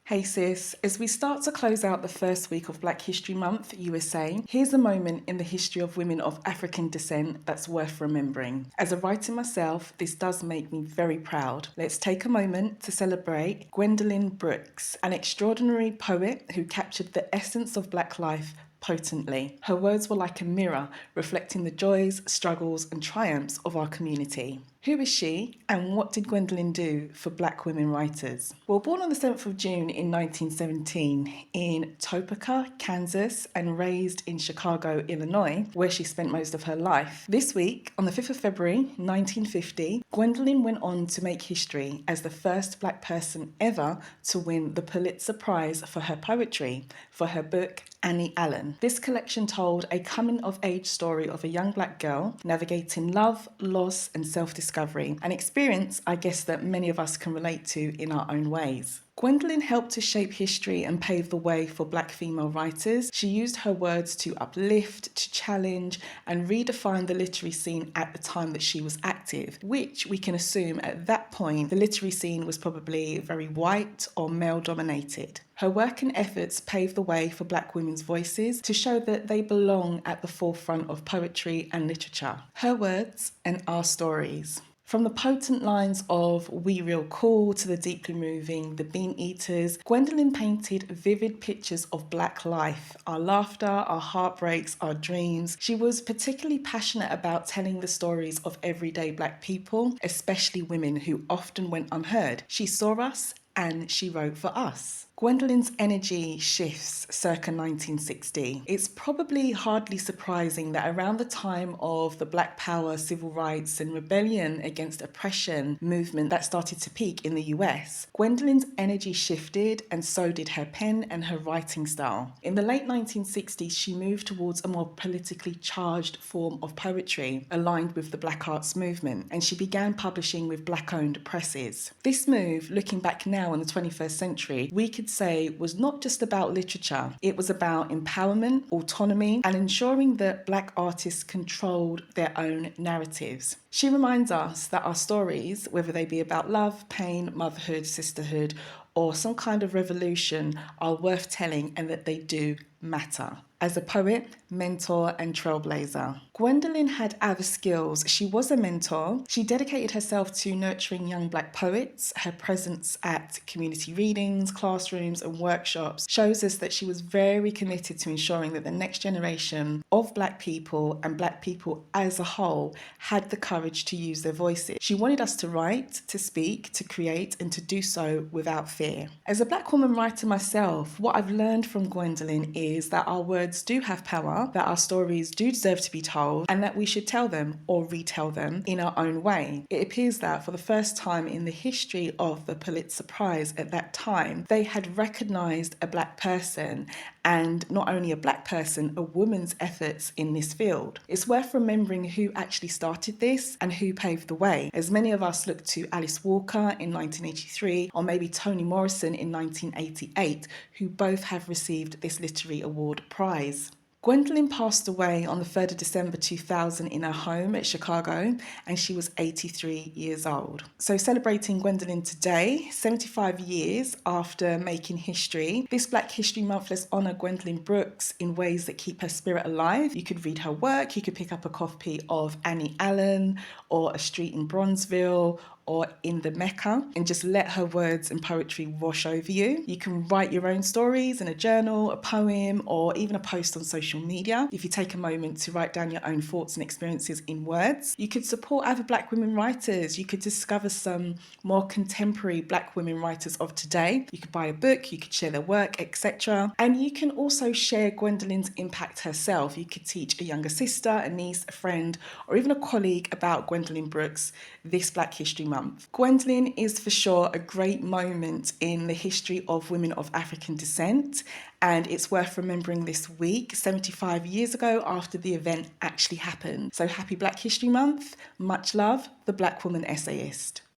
Hey sis, as we start to close out the first week of Black History Month, USA, here's a moment in the history of women of African descent that's worth remembering. As a writer myself, this does make me very proud. Let's take a moment to celebrate Gwendolyn Brooks, an extraordinary poet who captured the essence of Black life potently. Her words were like a mirror, reflecting the joys, struggles, and triumphs of our community. Who is she, and what did Gwendolyn do for Black women writers? Well, born on the 7th of June in 1917 in Topeka, Kansas, and raised in Chicago, Illinois, where she spent most of her life. This week, on the 5th of February 1950, Gwendolyn went on to make history as the first Black person ever to win the Pulitzer Prize for her poetry for her book Annie Allen. This collection told a coming-of-age story of a young Black girl navigating love, loss, and self-discovery, an experience I guess that many of us can relate to in our own ways. Gwendolyn helped to shape history and pave the way for Black female writers. She used her words to uplift, to challenge, and redefine the literary scene at the time that she was active, which we can assume at that point the literary scene was probably very white or male-dominated. Her work and efforts paved the way for Black women's voices to show that they belong at the forefront of poetry and literature. Her words and our stories. From the potent lines of We Real Cool to the deeply moving The Bean Eaters, Gwendolyn painted vivid pictures of Black life, our laughter, our heartbreaks, our dreams. She was particularly passionate about telling the stories of everyday Black people, especially women who often went unheard. She saw us and she wrote for us. Gwendolyn's energy shifts circa 1960. It's probably hardly surprising that around the time of the Black Power, civil rights, and rebellion against oppression movement that started to peak in the US, Gwendolyn's energy shifted, and so did her pen and her writing style. In the late 1960s, she moved towards a more politically charged form of poetry aligned with the Black arts movement, and she began publishing with Black-owned presses. This move, looking back now in the 21st century, we could say was not just about literature. It was about empowerment, autonomy, and ensuring that Black artists controlled their own narratives. She reminds us that our stories, whether they be about love, pain, motherhood, sisterhood, or some kind of revolution, are worth telling and that they do matter. As a poet, mentor, and trailblazer, Gwendolyn had other skills. She was a mentor. She dedicated herself to nurturing young Black poets. Her presence at community readings, classrooms, and workshops shows us that she was very committed to ensuring that the next generation of Black people and Black people as a whole had the courage to use their voices. She wanted us to write, to speak, to create, and to do so without fear. As a Black woman writer myself, what I've learned from Gwendolyn is that our words do have power, that our stories do deserve to be told, and that we should tell them or retell them in our own way. It appears that for the first time in the history of the Pulitzer Prize at that time, they had recognized a Black person, and not only a Black person, a woman's efforts in this field. It's worth remembering who actually started this and who paved the way, as many of us look to Alice Walker in 1983 or maybe Toni Morrison in 1988, who both have received this literary award prize. Gwendolyn passed away on the 3rd of December 2000 in her home at Chicago, and she was 83 years old. So celebrating Gwendolyn today, 75 years after making history, this Black History Month, let's honour Gwendolyn Brooks in ways that keep her spirit alive. You could read her work, you could pick up a copy of Annie Allen or A Street in Bronzeville or In the Mecca, and just let her words and poetry wash over you. You can write your own stories in a journal, a poem, or even a post on social media. If you take a moment to write down your own thoughts and experiences in words, you could support other Black women writers. You could discover some more contemporary Black women writers of today. You could buy a book, you could share their work, etc. And you can also share Gwendolyn's impact herself. You could teach a younger sister, a niece, a friend, or even a colleague about Gwendolyn Brooks this Black History Month. Gwendolyn is for sure a great moment in the history of women of African descent, and it's worth remembering this week, 75 years ago after the event actually happened. So happy Black History Month, much love, the Black woman essayist.